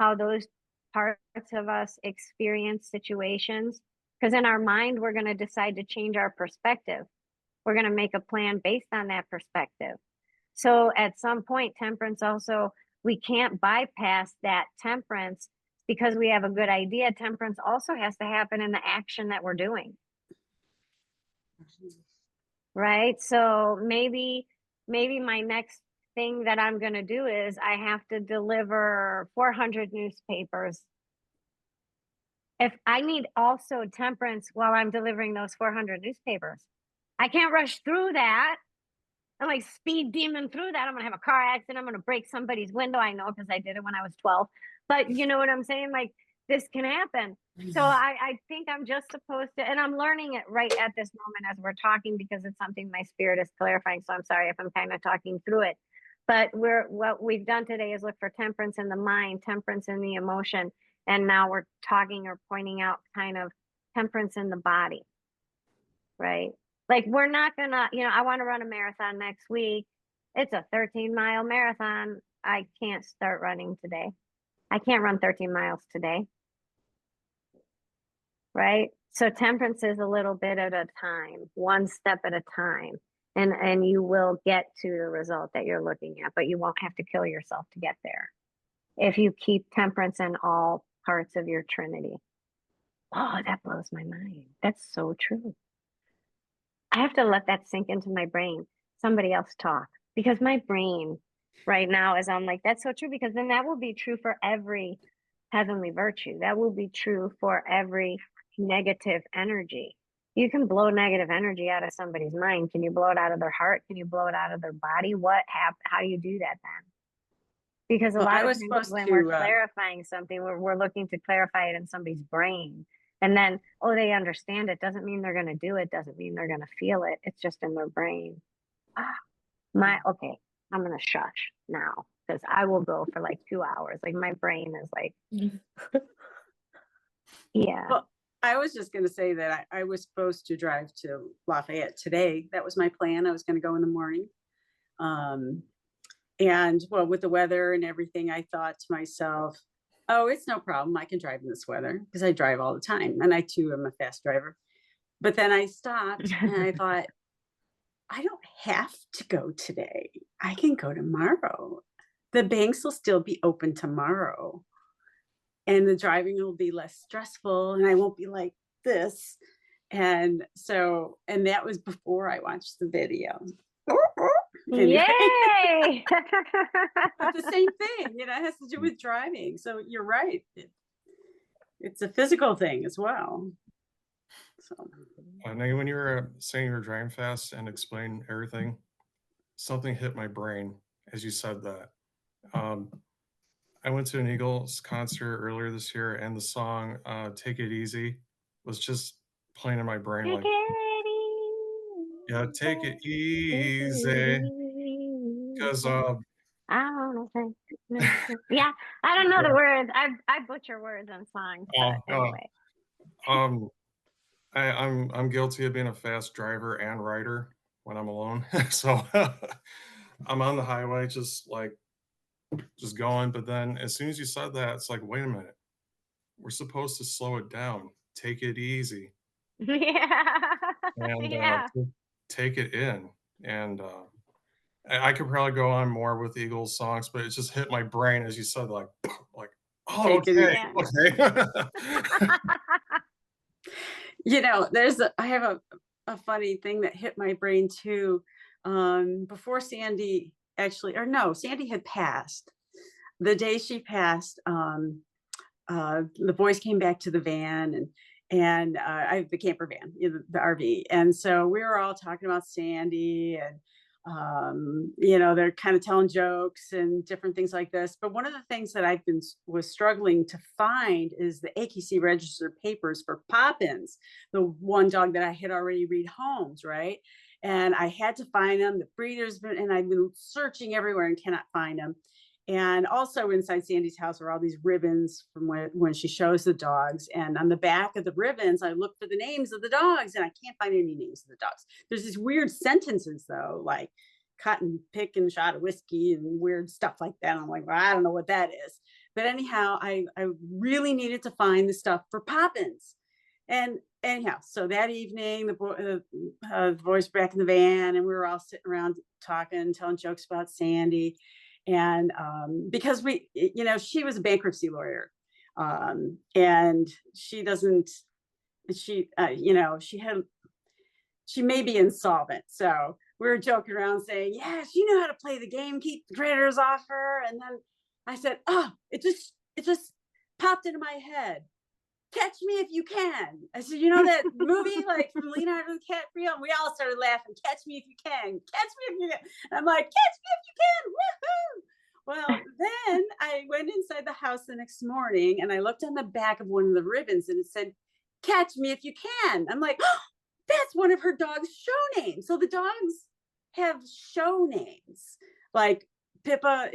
how those parts of us experience situations. Because in our mind, we're going to decide to change our perspective. We're going to make a plan based on that perspective. So at some point, temperance also, we can't bypass that temperance because we have a good idea. Temperance also has to happen in the action that we're doing. Right? So maybe my next thing that I'm going to do is I have to deliver 400 newspapers. If I need also temperance while I'm delivering those 400 newspapers, I can't rush through that. I'm like speed demon through that. I'm going to have a car accident. I'm going to break somebody's window. I know, because I did it when I was 12. But you know what I'm saying? Like, this can happen. So I think I'm just supposed to, and I'm learning it right at this moment as we're talking, because it's something my spirit is clarifying. So I'm sorry if I'm kind of talking through it. But what we've done today is look for temperance in the mind, temperance in the emotion. And now we're talking or pointing out kind of temperance in the body, right? Like, we're not gonna, I want to run a marathon next week. It's a 13-mile marathon. I can't start running today. I can't run 13 miles today. Right? So temperance is a little bit at a time, one step at a time. And you will get to the result that you're looking at, but you won't have to kill yourself to get there if you keep temperance in all parts of your trinity. Oh, that blows my mind. That's so true. I have to let that sink into my brain. Somebody else talk, because my brain right now is, I'm like, that's so true, because then that will be true for every heavenly virtue. That will be true for every negative energy. You can blow negative energy out of somebody's mind. Can you blow it out of their heart? Can you blow it out of their body? How do you do that then? Because a lot of times when we're clarifying something, we're looking to clarify it in somebody's brain. And then, oh, they understand it. Doesn't mean they're going to do it. Doesn't mean they're going to feel it. It's just in their brain. Okay, I'm going to shush now because I will go for like 2 hours. Like my brain is like, yeah. Well, I was just going to say that I was supposed to drive to Lafayette today. That was my plan. I was going to go in the morning. And well, with the weather and everything, I thought to myself, oh, it's no problem. I can drive in this weather because I drive all the time. And I too am a fast driver. But then I stopped and I thought, I don't have to go today. I can go tomorrow. The banks will still be open tomorrow. And the driving will be less stressful and I won't be like this. And so, and that was before I watched the video. Anyway. Yay! But the same thing, it has to do with driving. So you're right. It's a physical thing as well. So Now, when you were saying you were driving fast and explain everything, something hit my brain as you said that. I went to an Eagles concert earlier this year, and the song "Take It Easy" was just playing in my brain. Take Like, it easy. yeah, take it easy, because I don't know. Yeah, I don't know the words. I butcher words on songs, but anyway. I'm guilty of being a fast driver and writer when I'm alone. So I'm on the highway, just going. But then as soon as you said that, it's like, wait a minute, we're supposed to slow it down, take it easy, Yeah. and Yeah. take it in. And I could probably go on more with Eagles songs, but it just hit my brain as you said, like, oh, take it okay, easy. okay. I have a funny thing that hit my brain too. Before Sandy Sandy had passed. The day she passed, the boys came back to the van and I have the camper van, the RV. And so we were all talking about Sandy and, they're kind of telling jokes and different things like this. But one of the things that was struggling to find is the AKC registered papers for Poppins, the one dog that I had already rehomed, right? And I had to find them, the breeders, and I've been searching everywhere and cannot find them. And also inside Sandy's house are all these ribbons from when she shows the dogs. And on the back of the ribbons, I look for the names of the dogs and I can't find any names of the dogs. There's these weird sentences though, like cut and pick and shot of whiskey and weird stuff like that. I'm like, well, I don't know what that is. But anyhow, I really needed to find the stuff for Poppins. And anyhow, so that evening, the boys were back in the van and we were all sitting around talking, telling jokes about Sandy. And because she was a bankruptcy lawyer, and she may be insolvent. So we were joking around saying, yes, you know how to play the game, keep the creditors off her. And then I said, oh, it just popped into my head. Catch Me If You Can. I said, that movie like from Leonardo DiCaprio? And we all started laughing. Catch Me If You Can. Catch Me If You Can. And I'm like, catch me if you can. Woohoo! Well, then I went inside the house the next morning and I looked on the back of one of the ribbons and it said, Catch Me If You Can. I'm like, oh, that's one of her dog's show names. So the dogs have show names. Like Pippa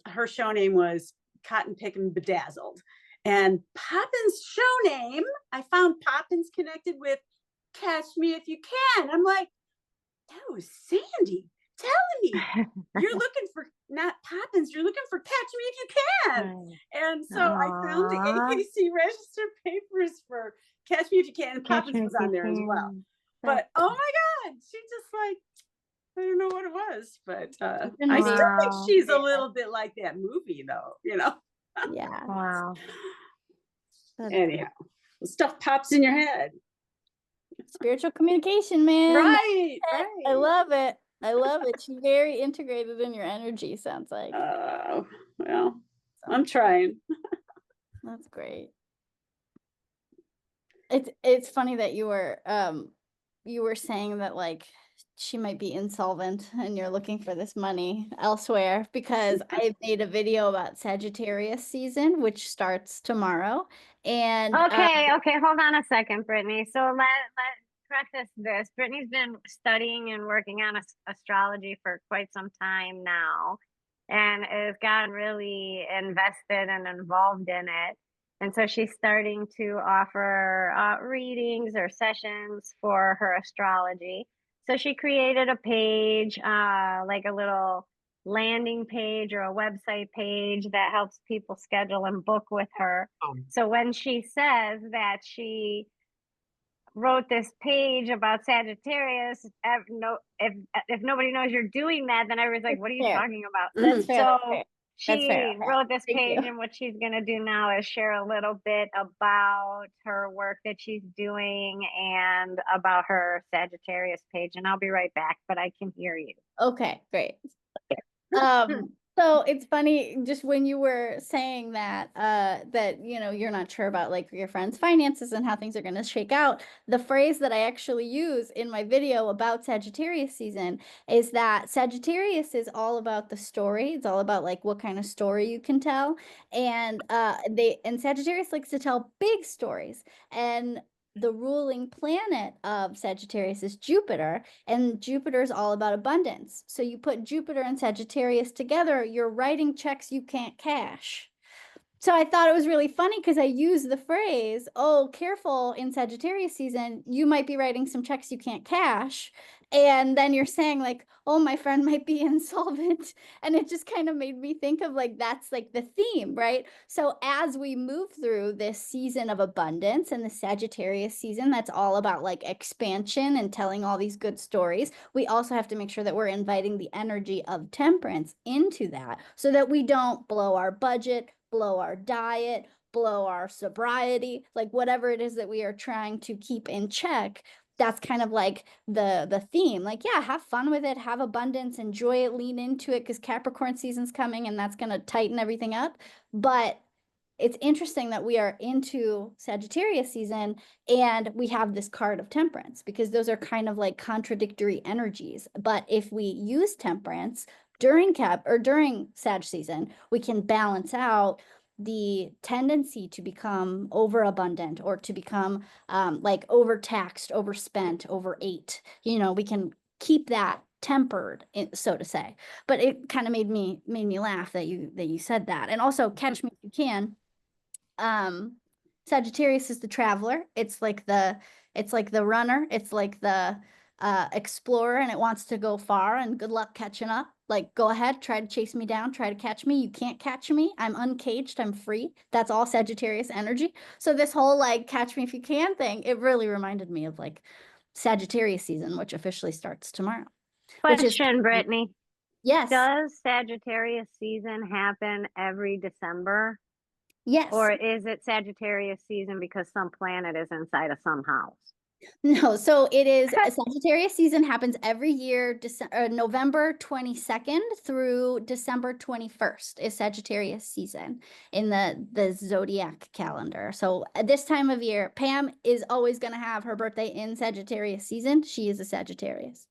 her show name was Cotton Pickin' Bedazzled. And Poppins' show name, I found Poppins connected with Catch Me If You Can. I'm like, that was Sandy telling me you're looking for not Poppins, you're looking for Catch Me If You Can. And so I found the AKC registered papers for Catch Me If You Can, and Poppins was on there as well. But oh my God, she just like, I don't know what it was, but I still think she's a little bit like that movie though, Yeah. Wow. Anyhow, stuff pops in your head. Spiritual communication, man. Right. I love it. I love it. She's very integrated in your energy, sounds like. Well, I'm trying. That's great. It's funny that you were saying that like she might be insolvent and you're looking for this money elsewhere, because I made a video about Sagittarius season, which starts tomorrow. And Okay, hold on a second, Brittany. So let preface this. Brittany's been studying and working on astrology for quite some time now, and has gotten really invested and involved in it. And so she's starting to offer readings or sessions for her astrology. So she created a page, like a little landing page or a website page that helps people schedule and book with her. So when she says that she wrote this page about Sagittarius, if nobody knows you're doing that, then everybody's like, what are you fair. talking about? That's fair. That's So fair. she fair. wrote this Thank page, you. and what she's going to do now is share a little bit about her work that she's doing and about her Sagittarius page. And I'll be right back, but I can hear you. Okay, great. So it's funny, just when you were saying that, that, you know, you're not sure about like your friends' finances and how things are going to shake out. The phrase that I actually use in my video about Sagittarius season is that Sagittarius is all about the story. It's all about like what kind of story you can tell. And Sagittarius likes to tell big stories. And the ruling planet of Sagittarius is Jupiter, and Jupiter is all about abundance. So you put Jupiter and Sagittarius together, you're writing checks you can't cash. So I thought it was really funny because I used the phrase, oh, careful in Sagittarius season, you might be writing some checks you can't cash. And then you're saying like, oh, my friend might be insolvent. And it just kind of made me think of like, that's like the theme, right? So as we move through this season of abundance and the Sagittarius season, that's all about like expansion and telling all these good stories. We also have to make sure that we're inviting the energy of temperance into that so that we don't blow our budget, blow our diet, blow our sobriety, like whatever it is that we are trying to keep in check. That's kind of like the theme. Like, yeah, have fun with it, have abundance, enjoy it, lean into it, because Capricorn season's coming and that's going to tighten everything up. But it's interesting that we are into Sagittarius season and we have this card of temperance, because those are kind of like contradictory energies. But if we use temperance during Sag season, we can balance out the tendency to become overabundant or to become like overtaxed, overspent, overate. You know, we can keep that tempered, so to say. But it kind of made me laugh that you said that. And also, catch me if you can. Sagittarius is the traveler. It's like the runner. It's like the explorer, and it wants to go far, and good luck catching up. Like, go ahead, try to chase me down, try to catch me. You can't catch me. I'm uncaged, I'm free. That's all Sagittarius energy. So this whole like catch me if you can thing, it really reminded me of like Sagittarius season, which officially starts tomorrow. Question, Brittany. Yes. Does Sagittarius season happen every December? Yes. Or is it Sagittarius season because some planet is inside of some house? No, so it is Sagittarius season happens every year, November 22nd through December 21st is Sagittarius season in the zodiac calendar. So at this time of year, Pam is always going to have her birthday in Sagittarius season. She is a Sagittarius.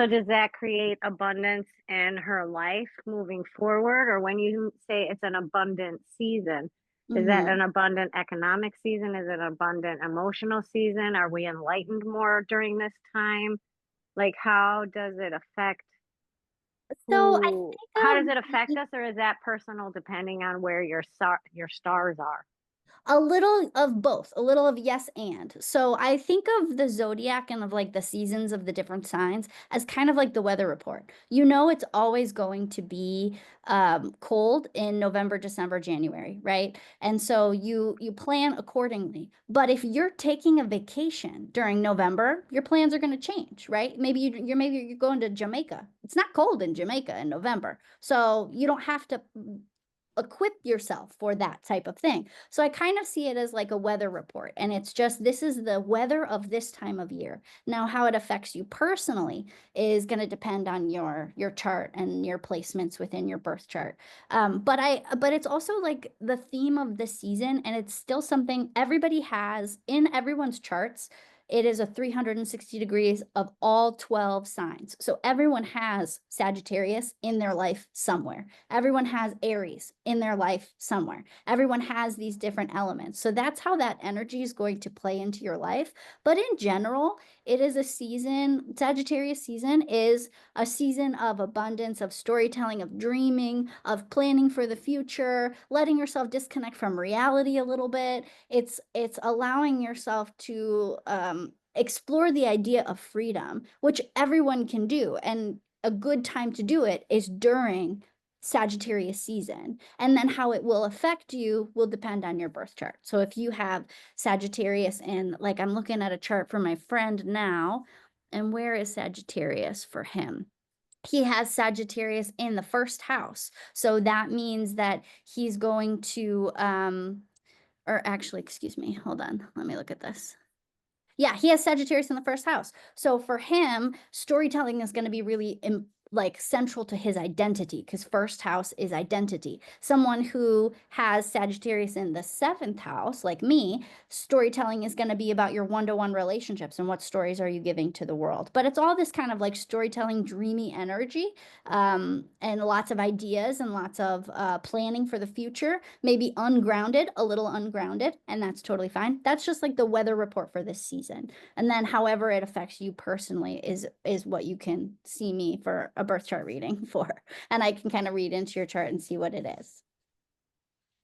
So does that create abundance in her life moving forward? Or when you say it's an abundant season, is that an abundant economic season? Is it an abundant emotional season? Are we enlightened more during this time? Like, how does it affect? So how does it affect us, or is that personal depending on where your stars are? A little of both, a little of yes and. So I think of the zodiac and of like the seasons of the different signs as kind of like the weather report. You know, it's always going to be cold in November, December, January, right? And so you plan accordingly. But if you're taking a vacation during November, your plans are going to change, right? Maybe you're going to Jamaica. It's not cold in Jamaica in November, so you don't have to equip yourself for that type of thing. So I kind of see it as like a weather report, and it's just, this is the weather of this time of year. Now, how it affects you personally is going to depend on your chart and your placements within your birth chart. But it's also like the theme of the season, and it's still something everybody has in everyone's charts. it is a 360 degrees of all 12 signs. So everyone has Sagittarius in their life somewhere. Everyone has Aries in their life somewhere. Everyone has these different elements. So that's how that energy is going to play into your life. But in general, it is a season, Sagittarius season is a season of abundance, of storytelling, of dreaming, of planning for the future, letting yourself disconnect from reality a little bit. It's allowing yourself to explore the idea of freedom, which everyone can do. And a good time to do it is during Sagittarius season. And then how it will affect you will depend on your birth chart. So if you have Sagittarius and like I'm looking at a chart for my friend now, and where is Sagittarius for him? He has Sagittarius in the first house. So that means that he's going to, or actually, excuse me, hold on, let me look at this. Yeah, he has Sagittarius in the first house. So for him, storytelling is going to be really like central to his identity because first house is identity. Someone who has Sagittarius in the seventh house, like me, storytelling is going to be about your one-to-one relationships and what stories are you giving to the world. But it's all this kind of like storytelling, dreamy energy, and lots of ideas and lots of planning for the future, maybe ungrounded, a little ungrounded, and that's totally fine. That's just like the weather report for this season. And then however it affects you personally is what you can see me for a birth chart reading for. And I can kind of read into your chart and see what it is.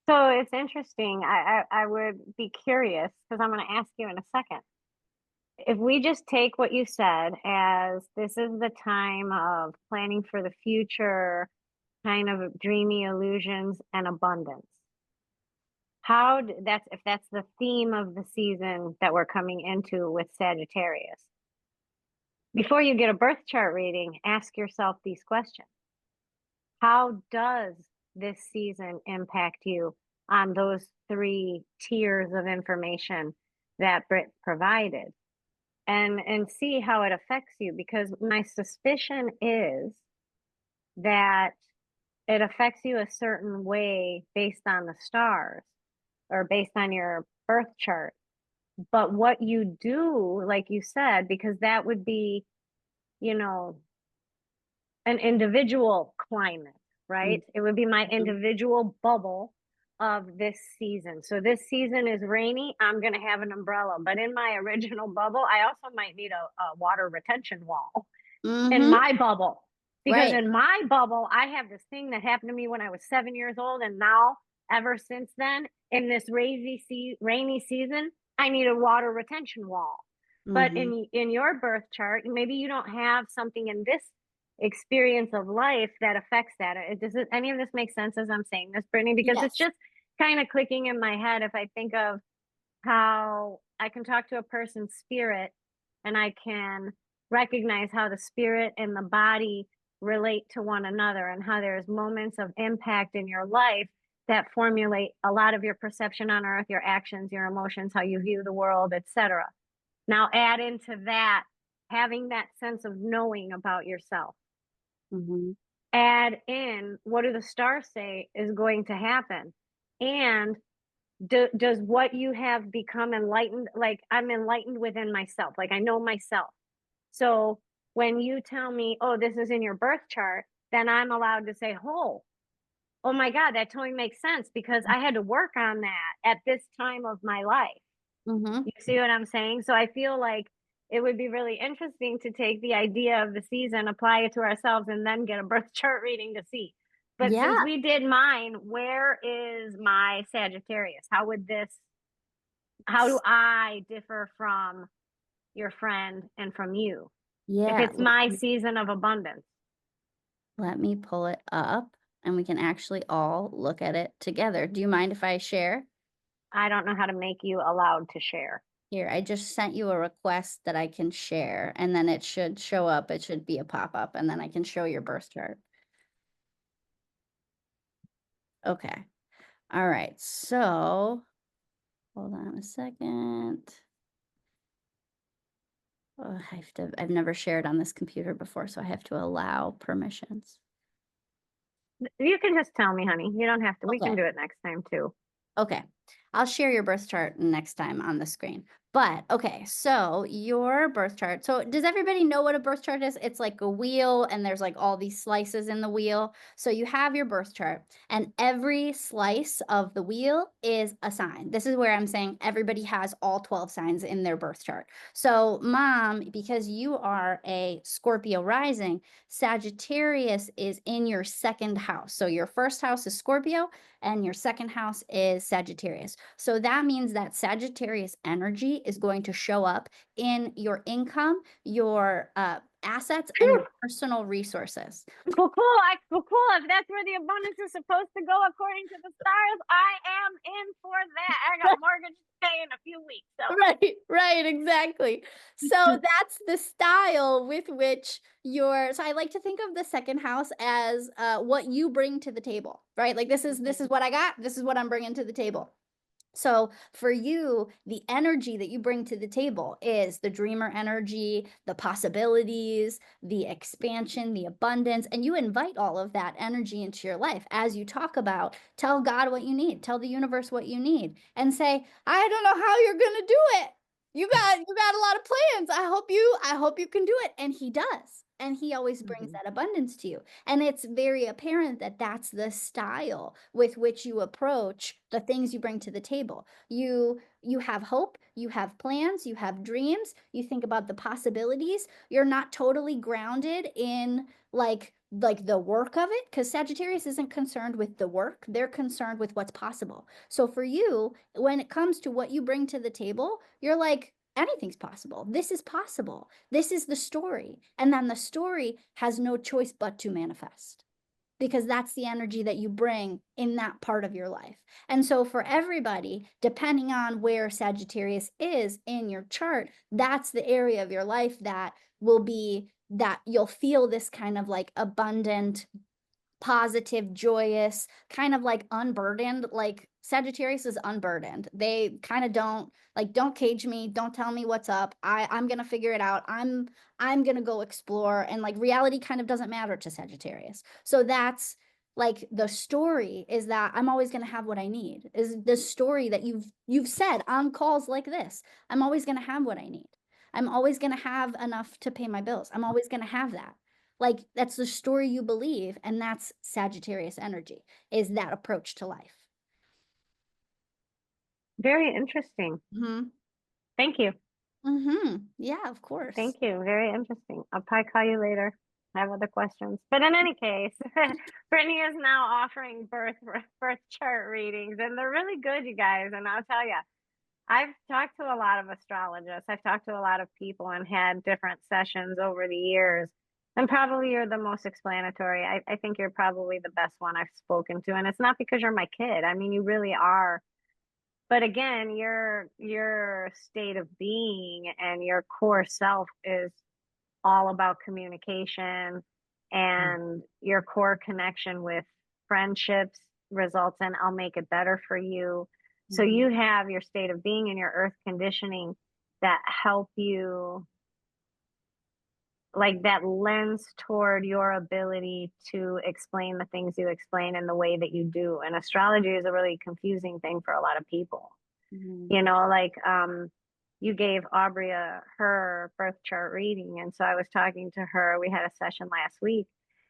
So it's interesting. I would be curious because I'm going to ask you in a second. If we just take what you said as this is the time of planning for the future, kind of dreamy illusions and abundance. If that's the theme of the season that we're coming into with Sagittarius. Before you get a birth chart reading, ask yourself these questions. How does this season impact you on those 3 tiers of information that Britt provided? And see how it affects you, because my suspicion is that it affects you a certain way based on the stars or based on your birth chart. But what you do, like you said, because that would be, you know, an individual climate, right? It would be my individual bubble of this season. So this season is rainy, I'm going to have an umbrella. But in my original bubble, I also might need a water retention wall in my bubble. Because in my bubble, I have this thing that happened to me when I was 7 years old. And now, ever since then, in this rainy season, I need a water retention wall. But in your birth chart, maybe you don't have something in this experience of life that affects that. Does any of this make sense as I'm saying this, Brittany? Because it's just kind of clicking in my head if I think of how I can talk to a person's spirit and I can recognize how the spirit and the body relate to one another and how there's moments of impact in your life that formulate a lot of your perception on earth, your actions, your emotions, how you view the world, etc. Now add into that having that sense of knowing about yourself. Add in what do the stars say is going to happen, and does what you have become enlightened? Like I'm enlightened within myself, like I know myself. So when you tell me, oh, this is in your birth chart, then I'm allowed to say, oh my God, that totally makes sense because I had to work on that at this time of my life. You see what I'm saying? So I feel like it would be really interesting to take the idea of the season, apply it to ourselves, and then get a birth chart reading to see. But since we did mine, where is my Sagittarius? How do I differ from your friend and from you? If it's my season of abundance. Let me pull it up and we can actually all look at it together. Do you mind if I share? I don't know how to make you allowed to share. Here, I just sent you a request that I can share, and then it should show up. It should be a pop-up, and then I can show your birth chart. Okay. All right. So, hold on a second. Oh, I've never shared on this computer before, so I have to allow permissions. You can just tell me, honey. You don't have to. We can do it next time too. Okay. I'll share your birth chart next time on the screen. But okay, so your birth chart. So does everybody know what a birth chart is? It's like a wheel and there's like all these slices in the wheel. So you have your birth chart and every slice of the wheel is a sign. This is where I'm saying everybody has all 12 signs in their birth chart. So mom, because you are a Scorpio rising, Sagittarius is in your second house. So your first house is Scorpio and your second house is Sagittarius. So that means that Sagittarius energy is going to show up in your income, your assets, and your personal resources. Cool. If that's where the abundance is supposed to go according to the stars, I am in for that. I got mortgage to pay in a few weeks. So. Right, exactly. So that's the style with which so I like to think of the second house as what you bring to the table, right? Like this is what I got, this is what I'm bringing to the table. So for you, the energy that you bring to the table is the dreamer energy, the possibilities, the expansion, the abundance, and you invite all of that energy into your life as you talk about, tell God what you need, tell the universe what you need, and say, I don't know how you're going to do it. You got a lot of plans. I hope you can do it. And he does. And he always brings that abundance to you. And it's very apparent that that's the style with which you approach the things you bring to the table. You have hope, you have plans, you have dreams, you think about the possibilities. You're not totally grounded in like the work of it, because Sagittarius isn't concerned with the work, they're concerned with what's possible. So for you, when it comes to what you bring to the table, you're like, anything's possible. This is possible. This is the story. And then the story has no choice but to manifest, because that's the energy that you bring in that part of your life. And so for everybody, depending on where Sagittarius is in your chart, that's the area of your life that will be that you'll feel this kind of like abundant, positive, joyous, kind of like unburdened. Like Sagittarius is unburdened. They kind of don't cage me, don't tell me what's up. I'm gonna figure it out. I'm gonna go explore, and like reality kind of doesn't matter to Sagittarius. So that's like the story is that I'm always gonna have what I need. Is the story that you've said on calls like this. I'm always gonna have what I need. I'm always gonna have enough to pay my bills. I'm always gonna have that. Like that's the story you believe, and that's Sagittarius energy, is that approach to life. Very interesting. Thank you. Yeah, of course. Thank you. Very interesting. I'll probably call you later. I have other questions. But in any case, Brittany is now offering birth chart readings, and they're really good, you guys. And I'll tell you, I've talked to a lot of astrologists. I've talked to a lot of people and had different sessions over the years. And probably you're the most explanatory. I think you're probably the best one I've spoken to. And it's not because you're my kid. I mean, you really are. But again, your state of being and your core self is all about communication, and your core connection with friendships results in I'll make it better for you. So you have your state of being and your earth conditioning that help you, like that lends toward your ability to explain the things you explain in the way that you do. And astrology is a really confusing thing for a lot of people. You know, like you gave Aubrey her birth chart reading. And so I was talking to her, we had a session last week,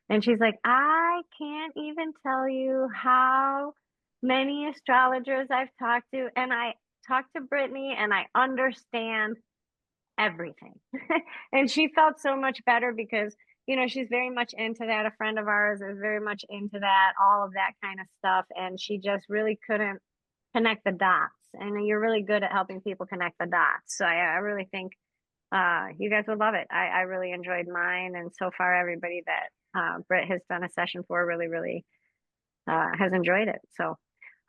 and she's like, I can't even tell you how many astrologers I've talked to. And I talked to Brittany and I understand everything. And she felt so much better because, you know, she's very much into that. A friend of ours is very much into that, all of that kind of stuff. And she just really couldn't connect the dots. And you're really good at helping people connect the dots. So I really think you guys would love it. I really enjoyed mine. And so far, everybody that Britt has done a session for really has enjoyed it. So,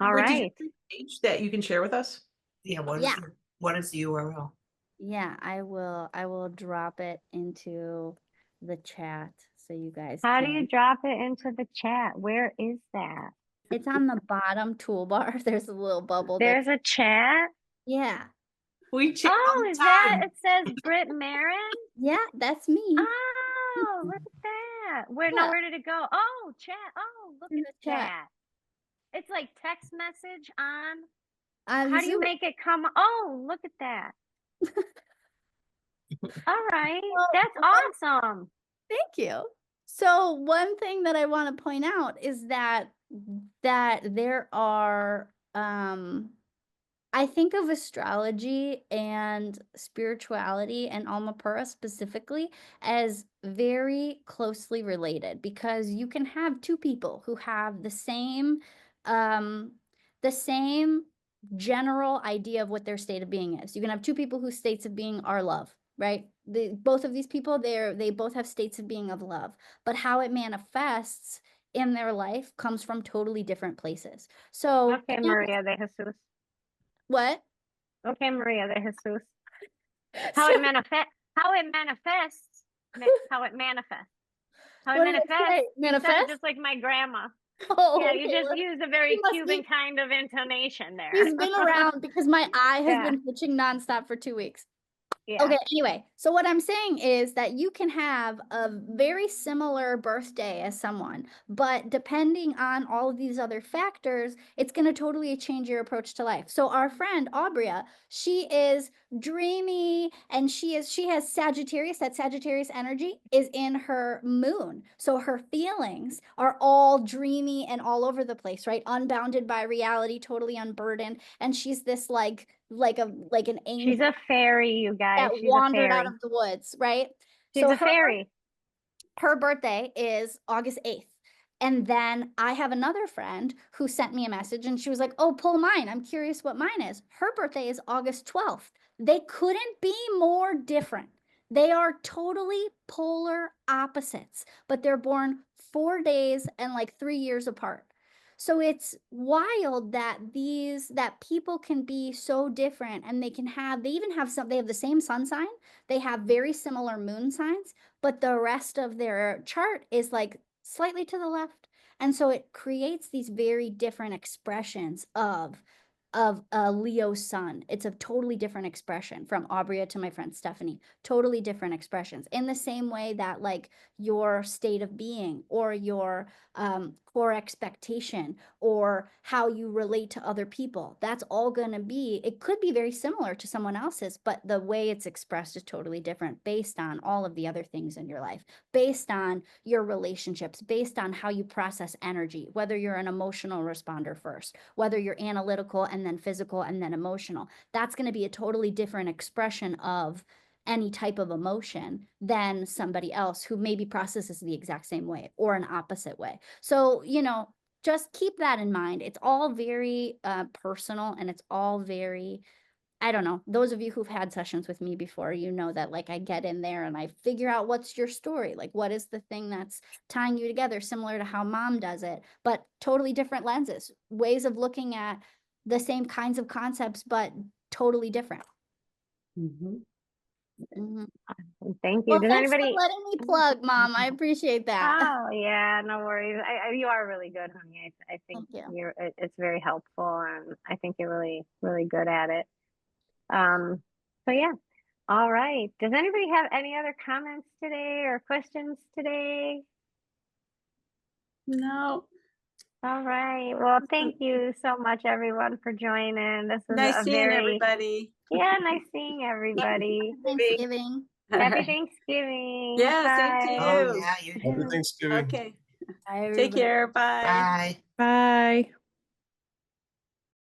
all Britt, right. did you have a page that you can share with us? Yeah, what is the URL? Yeah, I will drop it into the chat so you guys How can. do you drop it into the chat? Where is that? It's on the bottom toolbar. There's a little bubble There's a chat. Yeah. We chat all Oh, the is time. that, it says Britt Marin? Yeah, that's me. Oh, look at that. Where did it go? Oh, chat. Oh, look In at the chat. that. It's like text message on. On How do you Zoom. make it come? Oh, look at that. All right. Well, That's awesome. Thank you. So one thing that I want to point out is that there are I think of astrology and spirituality and Almapura specifically as very closely related, because you can have two people who have the same general idea of what their state of being is. You can have two people whose states of being are love, right? Both of these people, they both have states of being of love, but how it manifests in their life comes from totally different places. So Okay, Maria de Jesus. what? Okay, Maria de Jesus. So- How it manifests. How it manifests. How it What did I say? manifests. You said it Manifest? just like my grandma. Oh, Yeah, you okay, just well, used a very she must Cuban be- kind of intonation there. She's been around because my eye has Yeah. been twitching nonstop for 2 weeks. Yeah. Okay, anyway, so what I'm saying is that you can have a very similar birthday as someone, but depending on all of these other factors, it's going to totally change your approach to life. So our friend Aubria, she is dreamy and she has Sagittarius. That Sagittarius energy is in her moon. So her feelings are all dreamy and all over the place, right? Unbounded by reality, totally unburdened. And she's this like an angel She's a fairy, you guys. that She's a wandered out fairy. of the woods, right? She's a fairy. Her birthday is August 8th. And then I have another friend who sent me a message and she was like, "Oh, pull mine. I'm curious what mine is." Her birthday is August 12th. They couldn't be more different. They are totally polar opposites, but they're born 4 days and like 3 years apart. So it's wild that people can be so different, and they even have they have the same sun sign, they have very similar moon signs, but the rest of their chart is like slightly to the left. And so it creates these very different expressions of a Leo sun. It's a totally different expression from Aubria to my friend Stephanie. Totally different expressions. In the same way that like your state of being or your core expectation or how you relate to other people, that's all going to be, it could be very similar to someone else's, but the way it's expressed is totally different based on all of the other things in your life, based on your relationships, based on how you process energy, whether you're an emotional responder first, whether you're analytical and then physical and then emotional. That's going to be a totally different expression of any type of emotion than somebody else who maybe processes the exact same way or an opposite way. So, just keep that in mind. It's all very personal, and it's all very, I don't know, those of you who've had sessions with me before, you know that like I get in there and I figure out what's your story, like what is the thing that's tying you together, similar to how mom does it, but totally different lenses, ways of looking at the same kinds of concepts, but totally different. Mhm. Mhm. Thank you. Well, Does thanks anybody? for letting me plug, Mom. I appreciate that. Oh yeah, no worries. You are really good, honey. I think Thank you. it's very helpful, and I think you're really, really good at it. So yeah. All right. Does anybody have any other comments today or questions today? No. All right. Well, thank you so much, everyone, for joining. This is Nice a seeing very, everybody. yeah, nice seeing everybody. Thanksgiving. Happy Thanksgiving. Yeah, same to Bye. Oh, you. yeah, you Happy Thanksgiving. Okay. Bye, Take everybody. care. Bye. Bye. Bye.